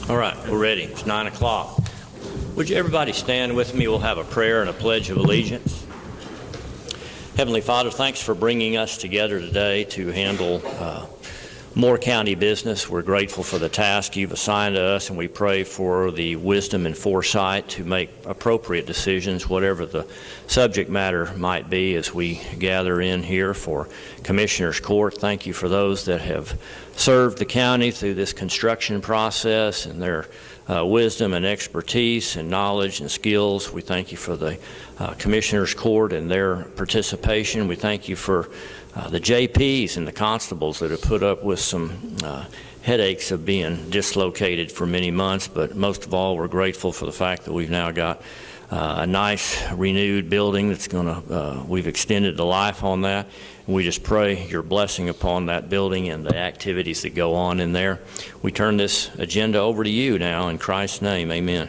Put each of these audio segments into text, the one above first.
All right, we're ready. It's 9 o'clock. Would you everybody stand with me? We'll have a prayer and a pledge of allegiance. Heavenly Father, thanks for bringing us together today to handle more county business. We're grateful for the task you've assigned to us, and we pray for the wisdom and foresight to make appropriate decisions, whatever the subject matter might be, as we gather in here for Commissioner's Court. Thank you for those that have served the county through this construction process and their wisdom and expertise and knowledge and skills. We thank you for the Commissioner's Court and their participation. We thank you for the JPs and the constables that have put up with some headaches of being dislocated for many months, but most of all, we're grateful for the fact that we've now got a nice renewed building that's going to, we've extended the life on that. And we just pray your blessing upon that building and the activities that go on in there. We turn this agenda over to you now in Christ's name, amen.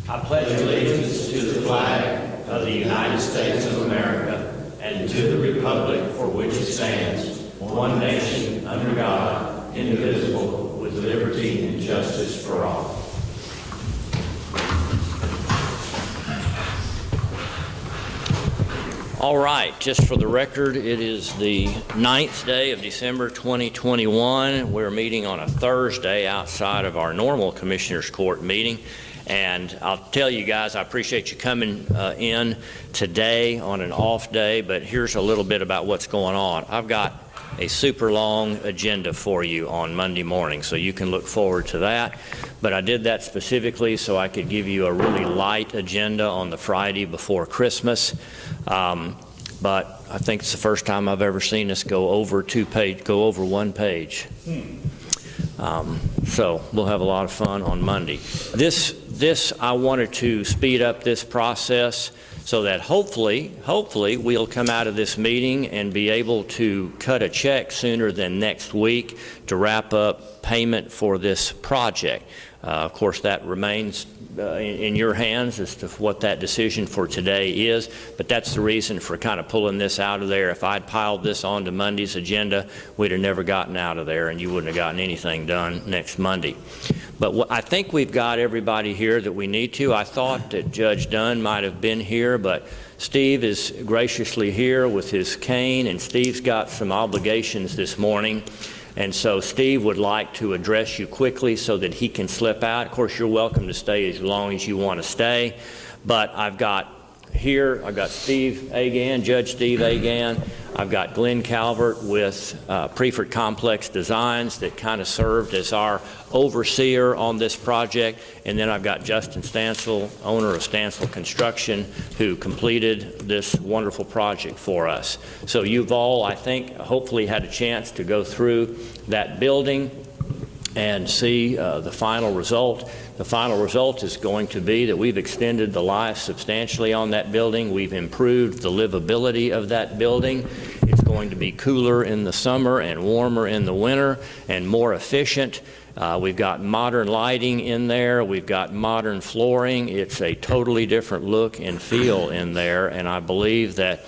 I pledge allegiance to the flag of the United States of America and to the republic for which it stands, one nation, under God, indivisible, with liberty and justice for all. All right, just for the record, it is the 9th day of December 2021. We're meeting on a Thursday outside of our normal Commissioner's Court meeting. And I'll tell you guys, I appreciate you coming in today on an off day, but here's a little bit about what's going on. I've got a super long agenda for you on Monday morning, so you can look forward to that. But I did that specifically so I could give you a really light agenda on the Friday before Christmas. But I think it's the first time I've ever seen us go over one page. So we'll have a lot of fun on Monday. This I wanted to speed up this process so that hopefully we'll come out of this meeting and be able to cut a check sooner than next week to wrap up payment for this project. Of course, that remains in your hands as to what that decision for today is, but that's the reason for kind of pulling this out of there. If I'd piled this onto Monday's agenda, we'd have never gotten out of there, and you wouldn't have gotten anything done next Monday. But I think we've got everybody here that we need to. I thought that Judge Dunn might have been here, but Steve is graciously here with his cane, and Steve's got some obligations this morning. And so Steve would like to address you quickly so that he can slip out. Of course, you're welcome to stay as long as you want to stay. But I've got Steve Agan, Judge Steve Agan. I've got Glen Calvert with Priefert Complex Designs that kind of served as our overseer on this project. And then I've got Justin Stansel, owner of Stansel Construction, who completed this wonderful project for us. So you've all, I think, hopefully had a chance to go through that building and see the final result. The final result is going to be that we've extended the life substantially on that building. We've improved the livability of that building. It's going to be cooler in the summer and warmer in the winter and more efficient. We've got modern lighting in there. We've got modern flooring. It's a totally different look and feel in there, and I believe that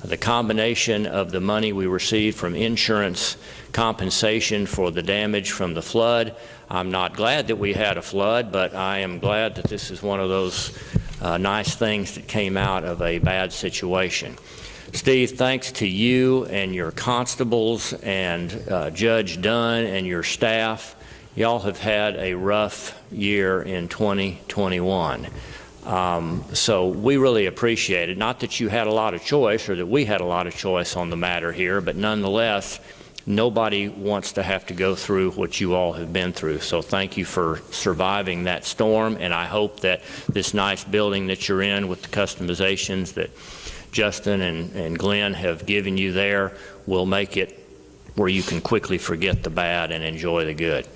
the combination of the money we received from insurance compensation for the damage from the flood. I'm not glad that we had a flood, but I am glad that this is one of those nice things that came out of a bad situation. Steve, thanks to you and your constables and Judge Dunn and your staff. Y'all have had a rough year in 2021. So we really appreciate it. Not that you had a lot of choice or that we had a lot of choice on the matter here, but nonetheless, nobody wants to have to go through what you all have been through. So thank you for surviving that storm, and I hope that this nice building that you're in with the customizations that Justin and Glenn have given you there will make it where you can quickly forget the bad and enjoy the good.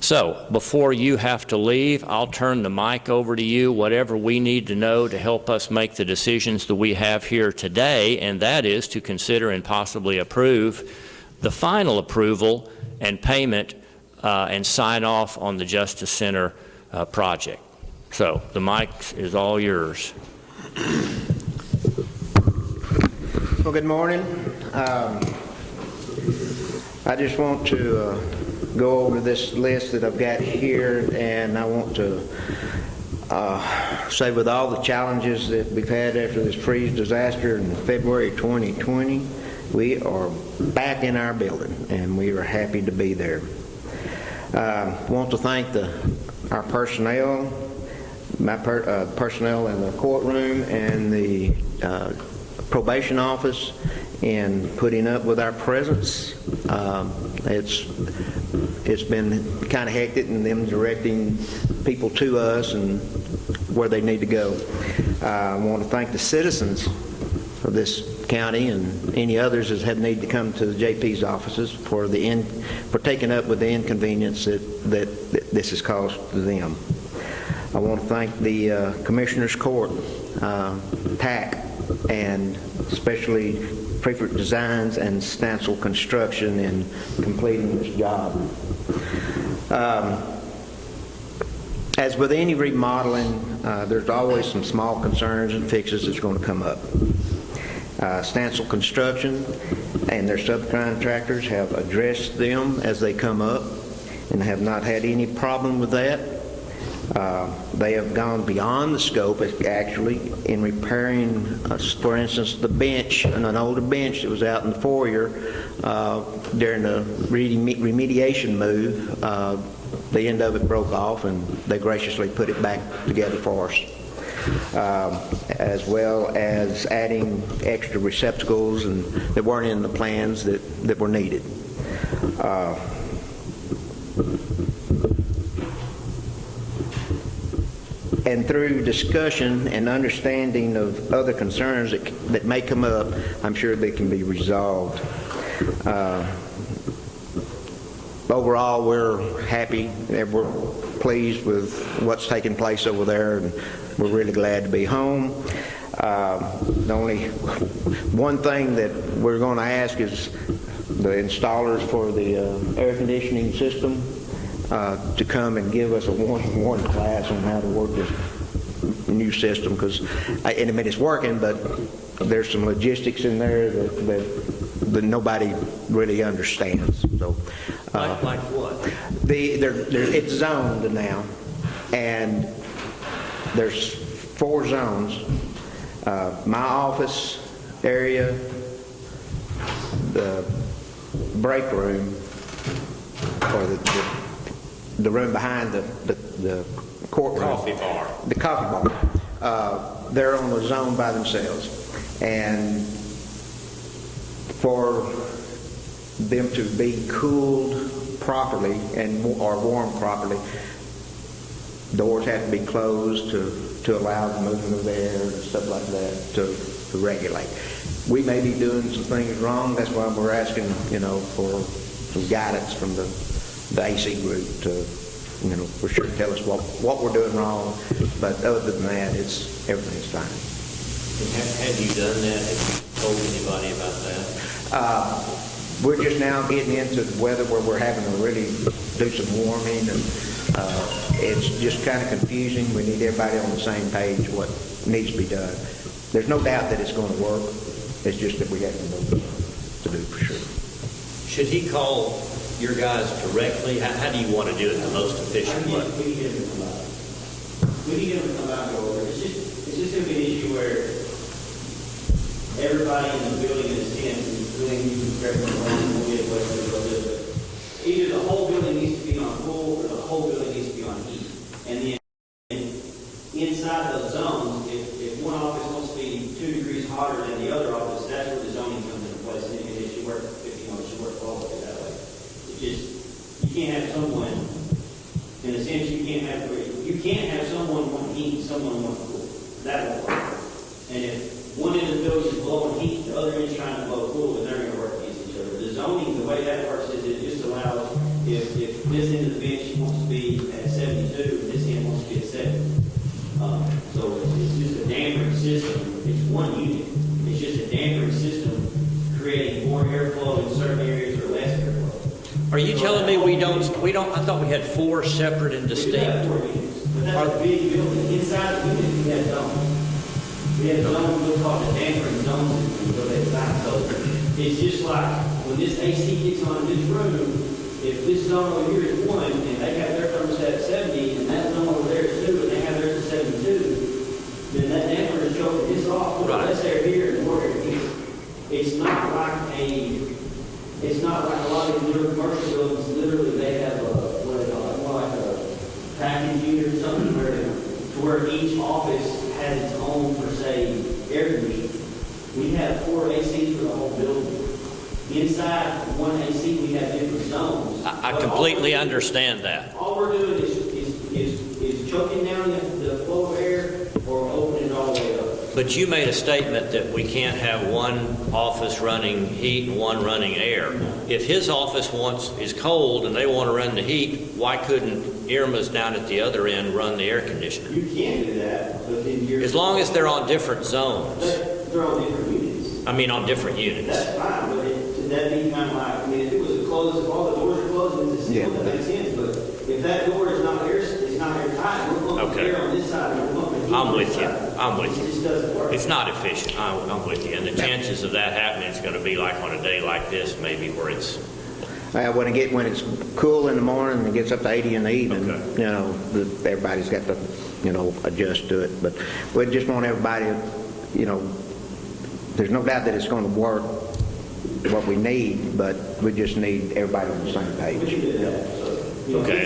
So before you have to leave, I'll turn the mic over to you, whatever we need to know to help us make the decisions that we have here today, and that is to consider and possibly approve the final approval and payment and sign off on the Justice Center project. So the mic is all yours. Well, good morning. I just want to go over this list that I've got here, and I want to say with all the challenges that we've had after this freeze disaster in February 2020, we are back in our building, and we are happy to be there. I want to thank our personnel, personnel in the courtroom and the probation office in putting up with our presence. It's been kind of hectic, and them directing people to us and where they need to go. I want to thank the citizens of this county and any others that have need to come to the JP's offices for taking up with the inconvenience that this has caused to them. I want to thank the Commissioner's Court, TAC, and especially Priefert Designs and Stansel Construction in completing this job. As with any remodeling, there's always some small concerns and fixes that's going to come up. Stansel Construction and their subcontractors have addressed them as they come up and have not had any problem with that. They have gone beyond the scope, actually, in repairing, for instance, the bench, an older bench that was out in the foyer during the remediation move. The end of it broke off, and they graciously put it back together for us, as well as adding extra receptacles that weren't in the plans that were needed. And through discussion and understanding of other concerns that may come up, I'm sure they can be resolved. Overall, we're happy and we're pleased with what's taking place over there, and we're really glad to be home. The only one thing that we're going to ask is the installers for the air conditioning system to come and give us a one-on-one class on how to work this new system, because it's working, but there's some logistics in there that nobody really understands. So, like what? It's zoned now, and there's 4 zones. My office area, the break room, or the room behind the courtroom. Coffee bar. The coffee bar. They're on the zone by themselves. And for them to be cooled properly or warmed properly, doors have to be closed to allow the movement of air and stuff like that to regulate. We may be doing some things wrong. That's why we're asking, for some guidance from the AC group to, for sure tell us what we're doing wrong. But other than that, everything's fine. Have you done that? Have you told anybody about that? We're just now getting into the weather where we're having to really do some warming, and it's just kind of confusing. We need everybody on the same page what needs to be done. There's no doubt that it's going to work. It's just that we have to know to do for sure. Should he call your guys directly? How do you want to do it the most efficient way? We need him to come out. We need him to come out and go over. It's just going to be an issue where everybody in the building is in. Doing either the whole building needs to be on cool or the whole building needs to be on heat. And then inside those zones, if one office wants to be 2 degrees hotter than the other office, that's where the zoning comes into place. And it should work, it should work all the way that way. It's just, you can't have someone, in a sense, you can't have someone want heat and someone want cool. That won't work. And if one end of the building is blowing heat, the other end is trying to blow cool, and they're going to work against each other. The zoning, the way that works is it just allows, if this end of the bench wants to be at 72, and this end wants to be at 70. So it's just a dampering system. It's one unit. It's just a dampering system creating more airflow in certain areas or less airflow. Are you telling me we don't, I thought we had 4 separate and distinct. We have 4 units. But that's a big building. Inside the unit, we have zones. We have zones, we'll call it dampering zones. So it's just like when this AC gets on in this room, if this zone over here is 1, and they have their thermostat at 70, and that zone over there is 2, and they have theirs at 72, then that damper is choking this off. Right. Unless they're here and we're here. It's not like a lot of these little commercial buildings, literally they have more like a package unit or something where each office has its own, per se, air conditioner. We have 4 ACs for the whole building. Inside one AC, we have different zones. I completely understand that. All we're doing is choking down the flow of air or opening it all the way up. But you made a statement that we can't have one office running heat and one running air. If his office is cold and they want to run the heat, why couldn't Irma's down at the other end run the air conditioner? You can do that, but then you're... As long as they're on different zones. They're on different units. I mean, on different units. That's fine, but that'd be kind of like, I mean, if it was closed, if all the doors are closed, it's still, that makes sense, but if that door is not airtight, we're pumping air on this side, and we're pumping heat I'm on with this you. side. I'm with It you. just doesn't work. It's not efficient. I'm with you. And the chances of that happening is going to be like on a day like this, maybe where it's... When it's cool in the morning and it gets up to 80 in the evening, Okay. everybody's got to, adjust to it. But we just want everybody, there's no doubt that it's going to work what we need, but we just need everybody on the same We can page. do that, so. Okay.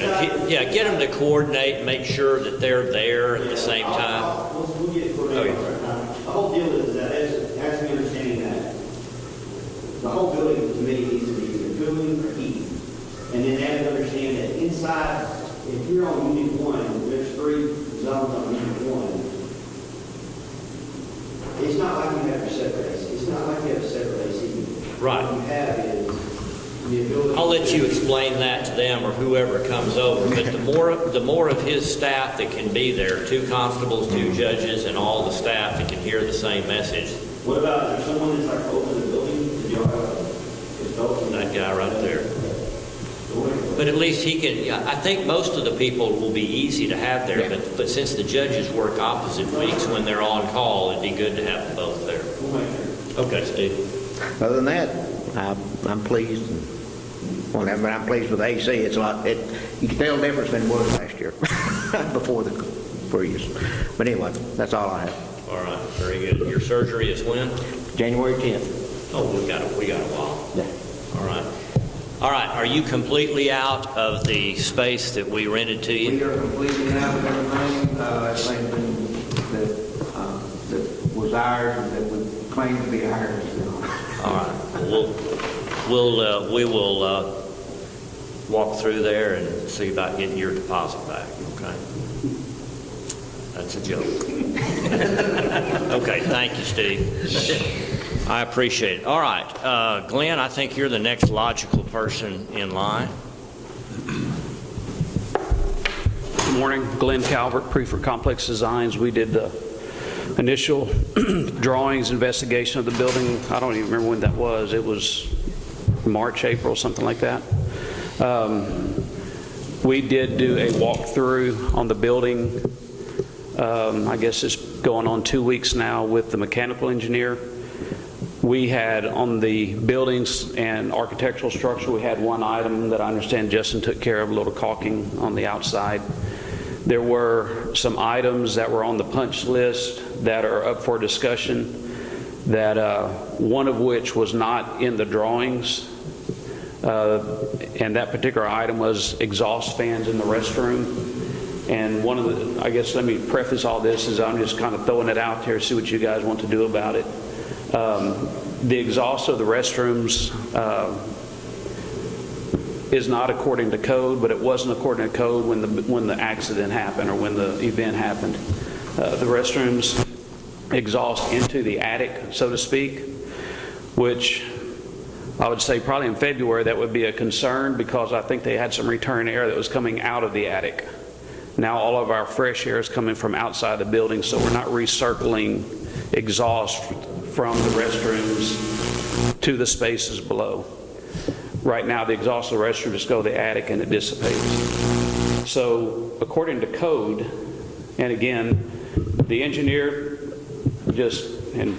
Get them to coordinate and make sure that they're there at the same time. We'll get it coordinated. The whole deal is that, as we understanding that, the whole building to me needs to be either cooling or heating. And then they have to understand that inside, if you're on unit 1, there's 3 zones on unit 1. It's not like you have your separate AC. It's not like you have a separate AC unit. Right. What you have is the ability. I'll let you explain that to them or whoever comes over, but the more of his staff that can be there, 2 constables, 2 judges, and all the staff that can hear the same message. What about, is there someone that's like open the building? Did y'all have That guy right there. But at least he can, I think most of the people will be easy to have there, but since the judges work opposite weeks when they're on call, it'd be good to have them both there. We'll make sure. Okay, Steve. Other than that, I'm pleased. Well, I'm pleased with the AC. It's a lot. You can tell the difference than it was last year before the freeze. But anyway, that's all I have. All right, very good. Your surgery is when? January 10th. Oh, we got a while. Yeah. All right. All right, are you completely out of the space that we rented to you? We are completely out of everything. That was ours and that we claim to be ours. All right. We will walk through there and see about getting your deposit back. Okay. That's a joke. Okay. Thank you, Steve. I appreciate it. All right, Glenn, I think you're the next logical person in line. Good morning, Glen, Calvert, Priefert Complex Designs. We did the initial drawings, investigation of the building. I don't even remember when that was. It was March, April, something like that. We did do a walkthrough on the building. I guess it's going on 2 weeks now with the mechanical engineer. We had on the buildings and architectural structure, we had one item that I understand Justin took care of, a little caulking on the outside. There were some items that were on the punch list that are up for discussion, that one of which was not in the drawings. And that particular item was exhaust fans in the restroom. And one of the, I guess let me preface all this as I'm just kind of throwing it out there, see what you guys want to do about it. The exhaust of the restrooms is not according to code, but it wasn't according to code when the accident happened or when the event happened. The restrooms exhaust into the attic, so to speak, which I would say probably in February that would be a concern because I think they had some return air that was coming out of the attic. Now all of our fresh air is coming from outside the building, so we're not recircling exhaust from the restrooms to the spaces below. Right now the exhaust of the restroom just go to the attic and it dissipates. So according to code, and again, the engineer just, and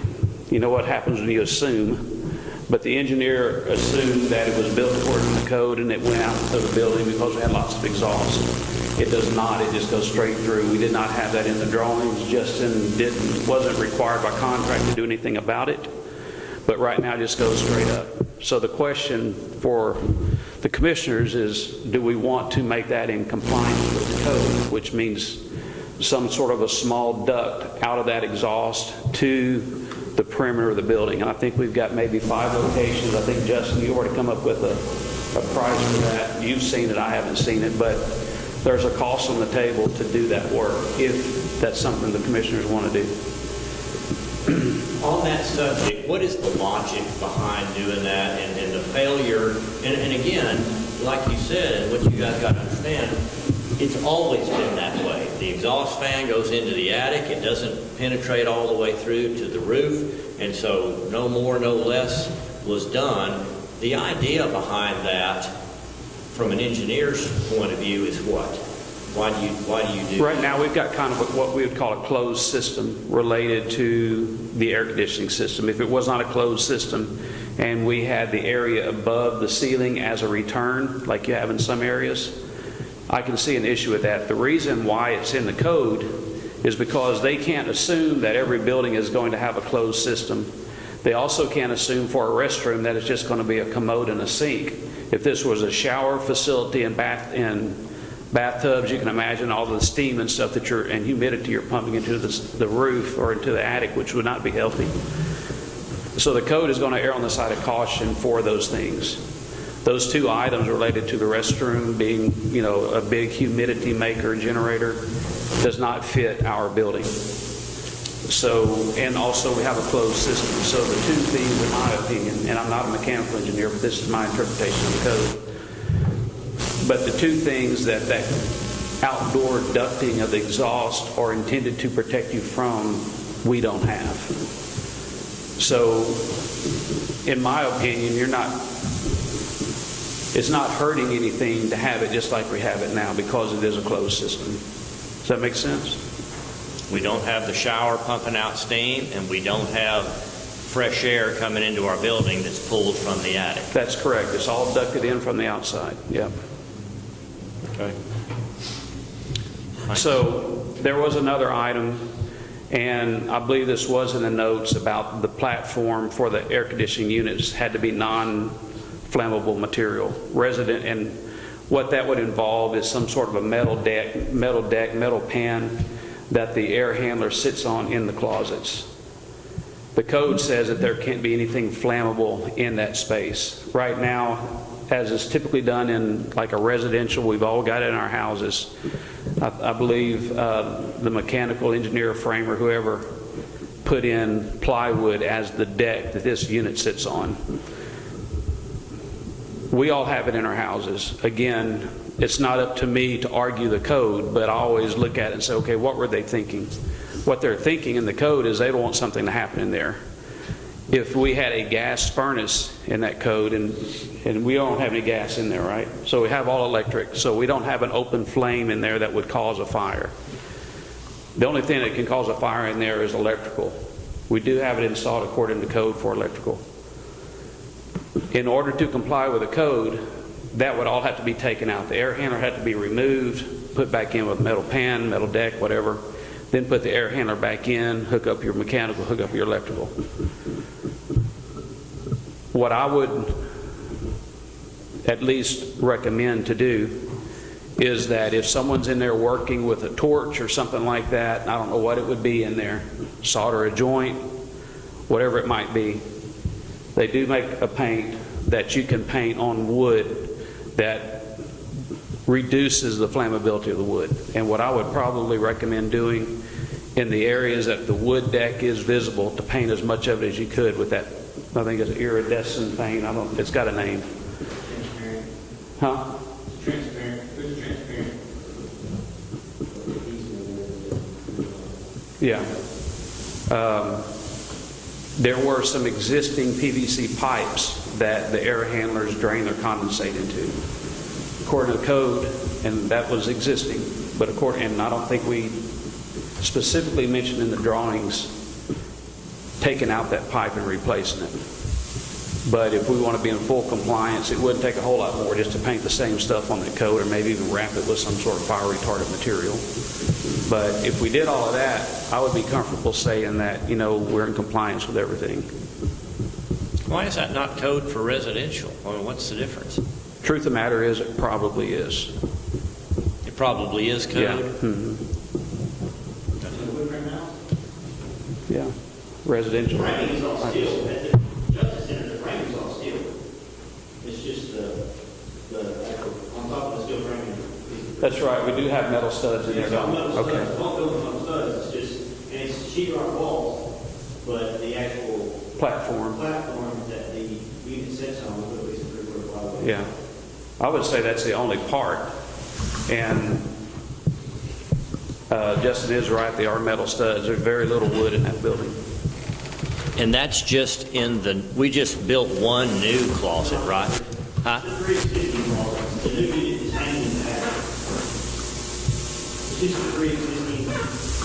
you know what happens when you assume, But the engineer assumed that it was built according to the code and it went out to the building because it had lots of exhaust. It does not, it just goes straight through. We did not have that in the drawings. Justin wasn't required by contract to do anything about it, but right now it just goes straight up. So the question for the commissioners is, do we want to make that in compliance with the code, which means some sort of a small duct out of that exhaust to the perimeter of the building? And I think we've got maybe 5 locations. I think, Justin, you already come up with a price for that. You've seen it, I haven't seen it, but there's a cost on the table to do that work if that's something the commissioners want to do. On that subject, what is the logic behind doing that and the failure? And again, like you said, and what you guys got to understand, it's always been that way. The exhaust fan goes into the attic. It doesn't penetrate all the way through to the roof. And so no more, no less was done. The idea behind that, from an engineer's point of view, is what? Why do you do Right now, we've got kind of what we would call a closed system related to the air conditioning system. If it was not a closed system and we had the area above the ceiling as a return, like you have in some areas, I can see an issue with that. The reason why it's in the code is because they can't assume that every building is going to have a closed system. They also can't assume for a restroom that it's just going to be a commode and a sink. If this was a shower facility and bathtubs, you can imagine all the steam and stuff that and humidity you're pumping into the roof or into the attic, which would not be healthy. So the code is going to err on the side of caution for those things. Those 2 items related to the restroom being, a big humidity maker generator does not fit our building. So, and also we have a closed system. So the 2 things, in my opinion, and I'm not a mechanical engineer, but this is my interpretation of the code. But the 2 things that outdoor ducting of the exhaust are intended to protect you from, we don't have. So, in my opinion, it's not hurting anything to have it just like we have it now because it is a closed system. Does that make sense? We don't have the shower pumping out steam, and we don't have fresh air coming into our building that's pulled from the attic. That's correct. It's all ducted in from the outside. Yeah. Okay. So there was another item, and I believe this was in the notes about the platform for the air conditioning units had to be non-flammable material, and what that would involve is some sort of a metal pan that the air handler sits on in the closets. The code says that there can't be anything flammable in that space. Right now, as is typically done in like a residential, we've all got it in our houses. I believe the mechanical engineer, framer, whoever, put in plywood as the deck that this unit sits on. We all have it in our houses. Again, it's not up to me to argue the code, but I always look at it and say, okay, what were they thinking? What they're thinking in the code is they don't want something to happen in there. If we had a gas furnace in that code, and we don't have any gas in there, right? So we have all electric, so we don't have an open flame in there that would cause a fire. The only thing that can cause a fire in there is electrical. We do have it installed according to code for electrical. In order to comply with the code, that would all have to be taken out. The air handler had to be removed, put back in with metal pan, metal deck, whatever, then put the air handler back in, hook up your mechanical, hook up your electrical. What I would at least recommend to do is that if someone's in there working with a torch or something like that, I don't know what it would be in there, solder a joint, whatever it might be, they do make a paint that you can paint on wood that reduces the flammability of the wood. And what I would probably recommend doing in the areas that the wood deck is visible, to paint as much of it as you could with that, I think it's iridescent paint. It's got a name. Transparent. Huh? Transparent. Who's transparent? Yeah. There were some existing PVC pipes that the air handlers drain their condensate into. According to the code, and that was existing, but and I don't think we specifically mentioned in the drawings taking out that pipe and replacing it. But if we want to be in full compliance, it wouldn't take a whole lot more just to paint the same stuff on the coat, or maybe even wrap it with some sort of fire retardant material. But if we did all of that, I would be comfortable saying that, we're in compliance with everything. Why is that not code for residential? I mean, what's the difference? Truth of the matter is, it probably is. It probably is code? Yeah. Yeah. Residential. Framing is all steel. At the Justice Center, the framing is all steel. It's just the actual, on top of the steel framing. That's right. We do have metal studs in there, It's all don't we? metal studs. Okay. Don't build them on studs. It's just, and it's sheetrock walls, but the actual Platform. platform that the unit sits on will at least 3/4 plywood. Yeah. I would say that's the only part. And Justin is right. They are metal studs. There's very little wood in that building. And that's just we just built one new closet, right? Huh? The 3 existing closets, the new unit is hanging in the attic. It's just the 3 existing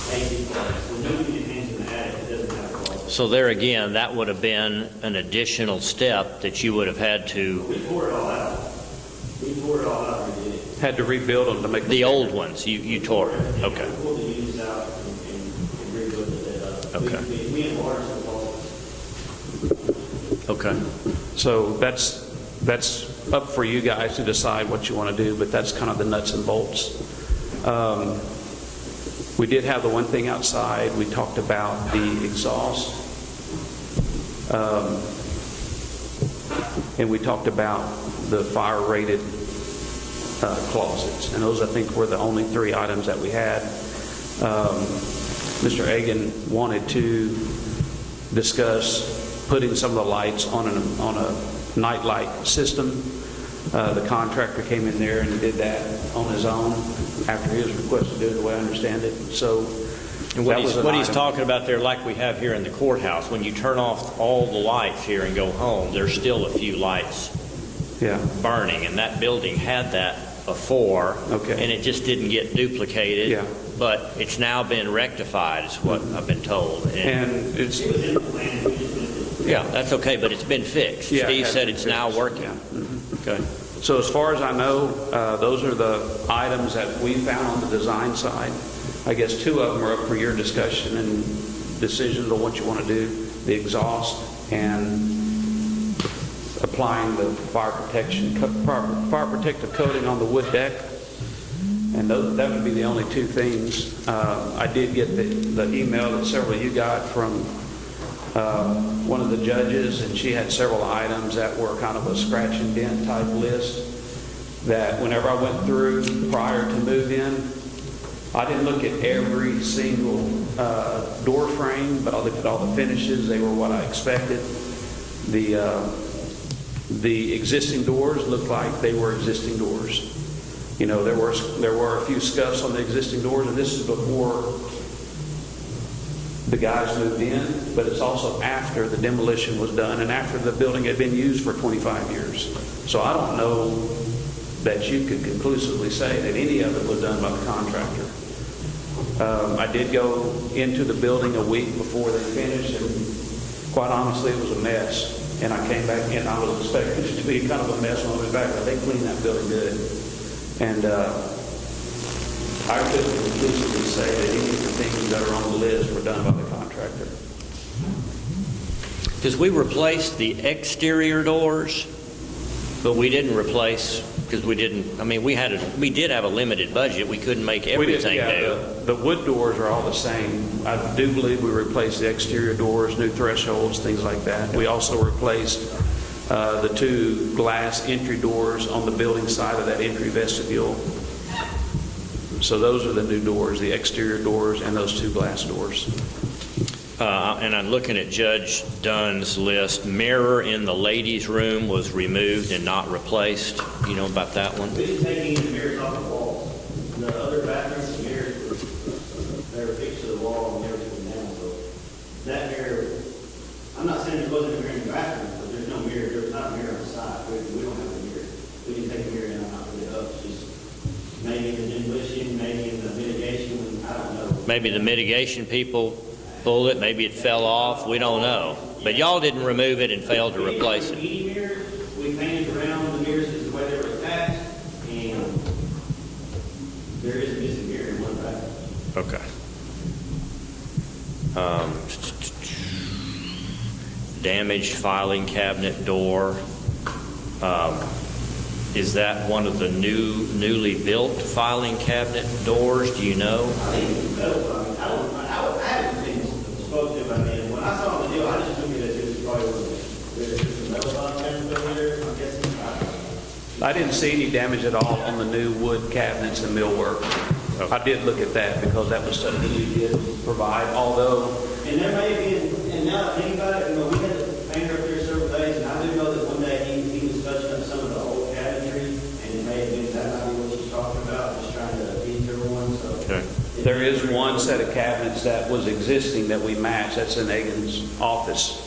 AC closets. The new unit hangs in the attic. It doesn't have a closet. So there again, that would have been an additional step that you would have had to, We tore it all out. We tore it all out and did it. Had to rebuild them to make the old ones, you tore. Okay. We pulled the units out and rebuilt it up. Okay. We enlarged the closets. Okay. So that's up for you guys to decide what you want to do, but that's kind of the nuts and bolts. We did have the one thing outside. We talked about the exhaust. And we talked about the fire-rated closets. And those, I think, were the only 3 items that we had. Mr. Egan wanted to discuss putting some of the lights on a night light system. The contractor came in there and did that on his own after his request to do it, the way I understand it. So And what he's talking about there, like we have here in the courthouse, when you turn off all the lights here and go home, there's still a few lights burning, and that building had that before, and it just didn't get duplicated. Yeah. But it's now been rectified, is what I've been told. And it's yeah, that's okay, but it's been fixed. Yeah, Steve it has said been it's fixed. now working. Yeah. Mm-hmm. Okay. So as far as I know, those are the items that we found on the design side. I guess 2 of them are up for your discussion and decision on what you want to do: the exhaust and applying the fire protective coating on the wood deck. And that would be the only 2 things. I did get the email that several of you got from one of the judges, and she had several items that were kind of a scratch and dent type list that whenever I went through prior to move-in, I didn't look at every single door frame, but I looked at all the finishes. They were what I expected. The existing doors looked like they were existing doors. There were a few scuffs on the existing doors, and this is before the guys moved in, but it's also after the demolition was done and after the building had been used for 25 years. So I don't know that you could conclusively say that any of it was done by the contractor. I did go into the building a week before they finished, and quite honestly, it was a mess. And I came back in, I was expecting it to be kind of a mess when I went back, but they cleaned that building good. And I couldn't conclusively say that any of the things that are on the list were done by the contractor. Because we replaced the exterior doors, but we didn't replace, because we didn't, we did have a limited budget. We couldn't make everything new. The wood doors are all the same. I do believe we replaced the exterior doors, new thresholds, things like that. We also replaced the 2 glass entry doors on the building side of that entry vestibule. So those are the new doors, the exterior doors and those 2 glass doors. And I'm looking at Judge Dunn's list. Mirror in the ladies' room was removed and not replaced. You know about that one? We didn't take any of the mirrors off the walls. The other bathrooms, the mirrors they were fixed to the wall and the mirrors were down. So that mirror, I'm not saying there wasn't a mirror in the bathroom, but there's no mirror. There's not a mirror on the side. We don't have a mirror. We didn't take a mirror down and not put it up. It's just maybe in the demolition, maybe in the mitigation, I don't know. Maybe the mitigation people pulled it. Maybe it fell off. We don't know. But y'all didn't remove it and failed to replace it. Heating mirrors, we painted around the mirrors because the way they were attached, and there is a missing mirror in one back. Okay. Damaged filing cabinet door. Is that one of the newly built filing cabinet doors? Do you know? I think it's metal, but I haven't been spoke to about it. When I saw the deal, I just took it as it was probably one of the metal filing cabinets over there. I'm guessing. I didn't see any damage at all on the new wood cabinets and millwork. I did look at that because that was something you did provide, although... And there may have been, and now that I think about it, we had the painter up there several days, and I do know that one day he was touching up some of the old cabinetry, and it may have been that might be what she's talking about, just trying to appease everyone, so... Okay. There is one set of cabinets that was existing that we matched. That's in Egan's office.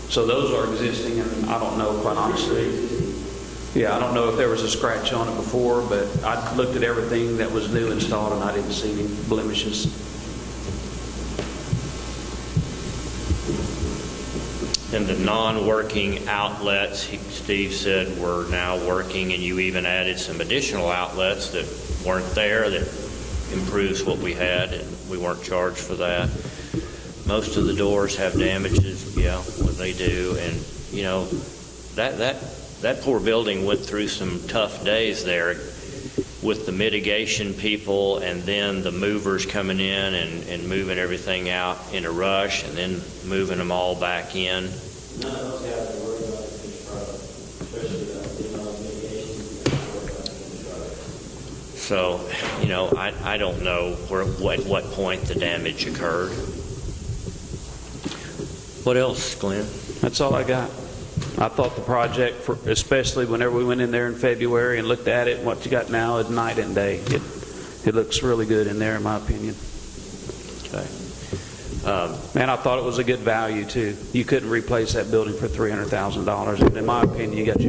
So those are existing, and I don't know, quite honestly. Yeah, I don't know if there was a scratch on it before, but I looked at everything that was new installed, and I didn't see any blemishes. And the non-working outlets, Steve said, were now working, and you even added some additional outlets that weren't there that improves what we had, and we weren't charged for that. Most of the doors have damages, yeah, what they do, and you know, that poor building went through some tough days there with the mitigation people and then the movers coming in and moving everything out in a rush and then moving them all back in. None of those guys are worried about the finished product, especially the mitigation. So, you know, I don't know at what point the damage occurred. What else, Glenn? That's all I got. I thought the project, especially whenever we went in there in February and looked at it, what you got now is night and day. It looks really good in there, in my opinion. Okay. And I thought it was a good value, too. You couldn't replace that building for $300,000. And in my opinion, you got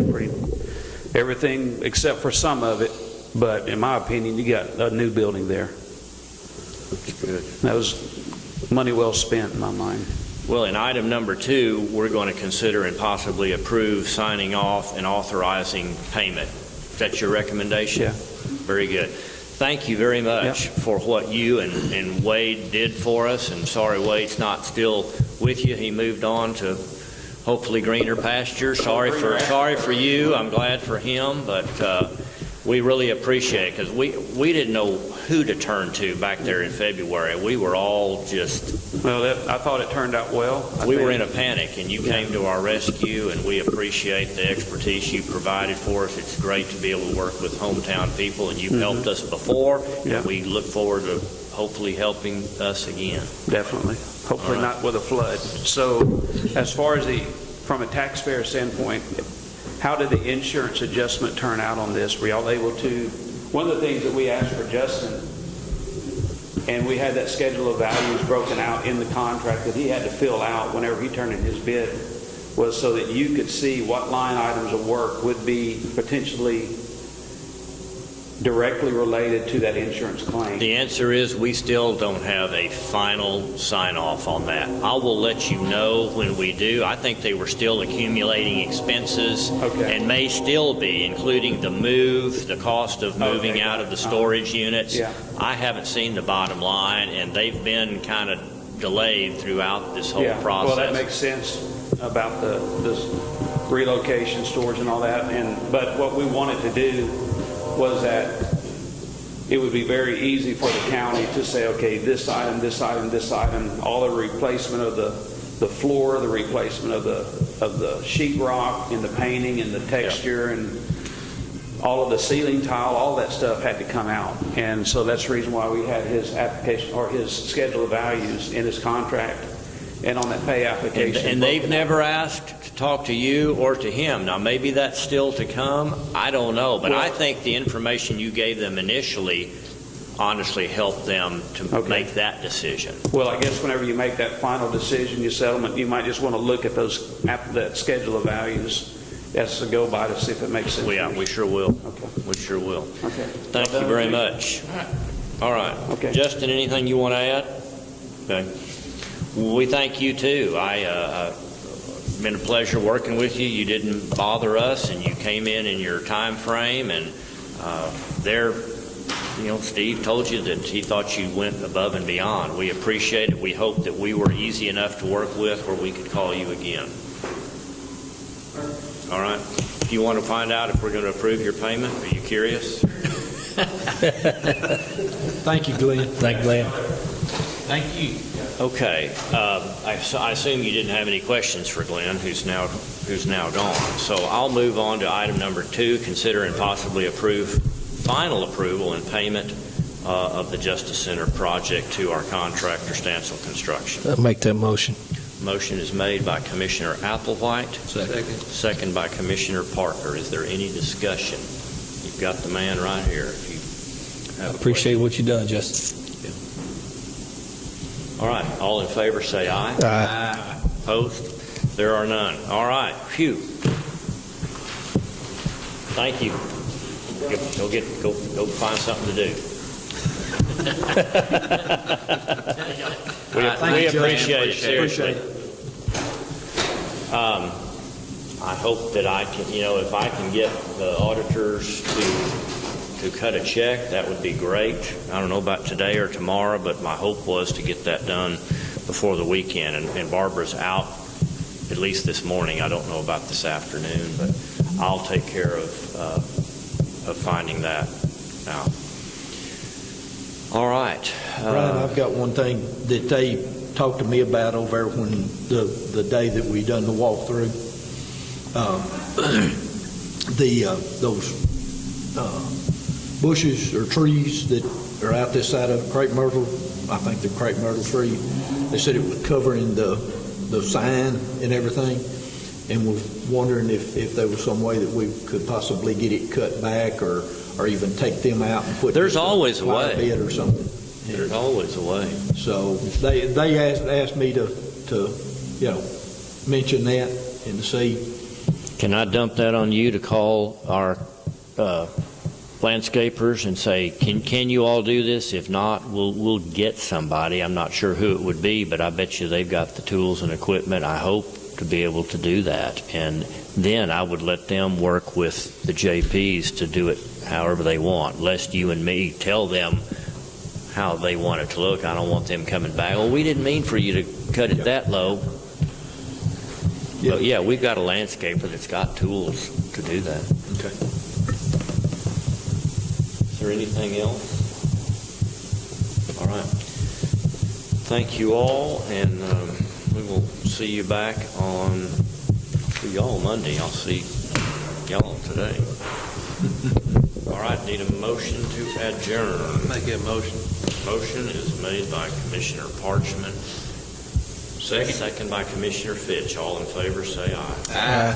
everything except for some of it. But in my opinion, you got a new building there. That's good. That was money well spent in my mind. Well, in item number 2, we're going to consider and possibly approve signing off and authorizing payment. Is that your recommendation? Yeah. Very good. Thank you very much for what you and Wade did for us. And sorry Wade's not still with you. He moved on to hopefully greener pastures. Sorry for you. I'm glad for him, but we really appreciate it because we didn't know who to turn to back there in February. We were all just... Well, I thought it turned out well. We were in a panic, and you came to our rescue, and we appreciate the expertise you provided for us. It's great to be able to work with hometown people, and you've helped us before, and we look forward to hopefully helping us again. Definitely. Hopefully not with a flood. So as far as from a taxpayer standpoint, how did the insurance adjustment turn out on this? Were y'all able to, one of the things that we asked for Justin, and we had that schedule of values broken out in the contract that he had to fill out whenever he turned in his bid, was so that you could see what line items of work would be potentially directly related to that insurance claim. The answer is we still don't have a final sign-off on that. I will let you know when we do. I think they were still accumulating expenses and may still be, including the move, the cost of moving out of the storage units. I haven't seen the bottom line, and they've been kind of delayed throughout this whole process. Well, that makes sense about the relocation, storage, and all that. But what we wanted to do was that it would be very easy for the county to say, okay, this item, this item, this item, all the replacement of the floor, the replacement of the sheetrock and the painting and the texture and all of the ceiling tile, all that stuff had to come out. And so that's the reason why we had his application or his schedule of values in his contract and on that pay application. And they've never asked to talk to you or to him. Now, maybe that's still to come. I don't know. But I think the information you gave them initially honestly helped them to make that decision. Well, I guess whenever you make that final decision, your settlement, you might just want to look at that schedule of values as to go by to see if it makes sense. Well, yeah, we sure will. Okay. We sure will. Okay. Thank you very much. All right. Okay. Justin, anything you want to add? Okay. We thank you too. been a pleasure working with you. You didn't bother us, and you came in your time frame, and Steve told you that he thought you went above and beyond. We appreciate it. We hope that we were easy enough to work with where we could call you again. All right. Do you want to find out if we're going to approve your payment? Are you curious? Thank you, Glenn. Thank you, Glenn. Thank you. Okay. I assume you didn't have any questions for Glenn, who's now gone. So I'll move on to item number 2, consider and possibly approve final approval and payment of the Justice Center project to our contractor, Stansel Construction. I'll make that motion. Motion is made by Commissioner Applewhite. Second by Commissioner Parker. Is there any discussion? You've got the man right here. If you have a Appreciate what you've done, Justin. All right. All in favor, say aye. Aye. Opposed? There are none. All right. Phew. Thank you. Go find something to do. We appreciate it, seriously. I hope that I can, if I can get the auditors to cut a check, that would be great. I don't know about today or tomorrow, but my hope was to get that done before the weekend. And Barbara's out, at least this morning. I don't know about this afternoon, but I'll take care of finding that out. All right. Brian, I've got one thing that they talked to me about over there when the day that we done the walkthrough. Those bushes or trees that are out this side of crepe myrtle, I think the crepe myrtle tree, they said it was covering the sign and everything, and was wondering if there was some way that we could possibly get it cut back or even take them out and put. There's always a way. Bed or something. There's always a way. So they asked me to mention that and to see. Can I dump that on you to call our landscapers and say, can you all do this? If not, we'll get somebody. I'm not sure who it would be, but I bet you they've got the tools and equipment, I hope, to be able to do that. And then I would let them work with the JPs to do it however they want, lest you and me tell them how they want it to look. I don't want them coming back, well, we didn't mean for you to cut it that low. But yeah, we've got a landscaper that's got tools to do that. Okay. Is there anything else? All right. Thank you all, and we will see you back on, see y'all Monday. I'll see y'all today. All right, need a motion to adjourn. Make that motion. Motion is made by Commissioner Parchman. Second by Commissioner Fitch. All in favor, say aye. Aye.